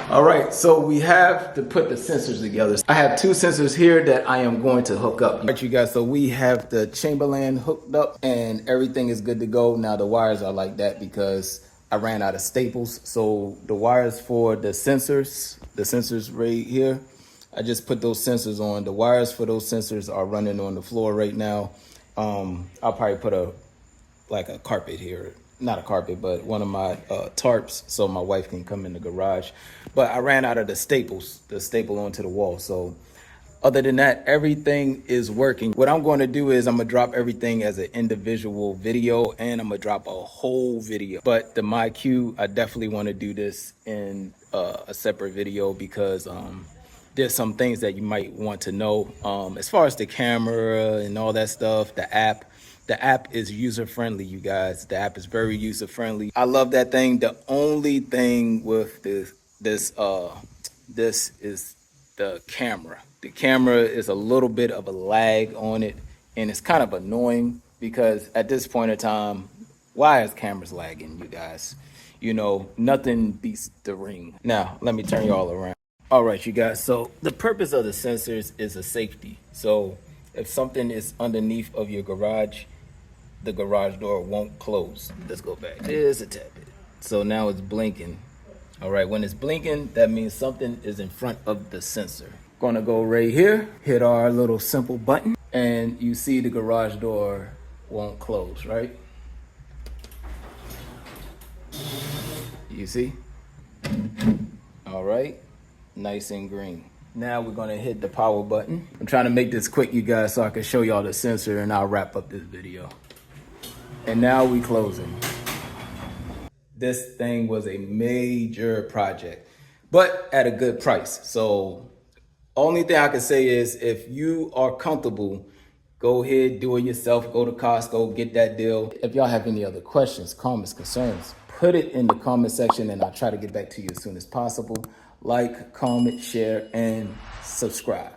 All right, so we have to put the sensors together. I have two sensors here that I am going to hook up. All right, you guys, so we have the Chamberlain hooked up and everything is good to go. Now the wires are like that because I ran out of staples. So the wires for the sensors right here, I just put those sensors on. The wires for those sensors are running on the floor right now. I'll probably put a carpet here, not a carpet, but one of my tarps so my wife can come in the garage. But I ran out of the staple onto the wall. So other than that, everything is working. What I'm going to do is I'm gonna drop everything as an individual video and I'm gonna drop a whole video. But the MyQ, I definitely want to do this in a separate video because there's some things that you might want to know as far as the camera and all that stuff, the app. The app is user-friendly, you guys. The app is very user-friendly. I love that thing. The only thing with this is the camera. The camera is a little bit of a lag on it, and it's kind of annoying because at this point in time, why is cameras lagging, you guys? You know, nothing beats the Ring. Now, let me turn you all around. All right, you guys. So the purpose of the sensors is a safety. So if something is underneath of your garage, the garage door won't close. Let's go back. There's a tad bit. So now it's blinking. All right, when it's blinking, that means something is in front of the sensor. Gonna go right here, hit our little simple button, and you see the garage door won't close, right? You see? All right, nice and green. Now we're gonna hit the power button. I'm trying to make this quick, you guys, so I can show y'all the sensor and I'll wrap up this video. And now we closing. This thing was a major project, but at a good price. So only thing I can say is if you are comfortable, go ahead, do it yourself, go to Costco, get that deal. If y'all have any other questions, comments, concerns, put it in the comment section and I'll try to get back to you as soon as possible. Like, comment, share, and subscribe.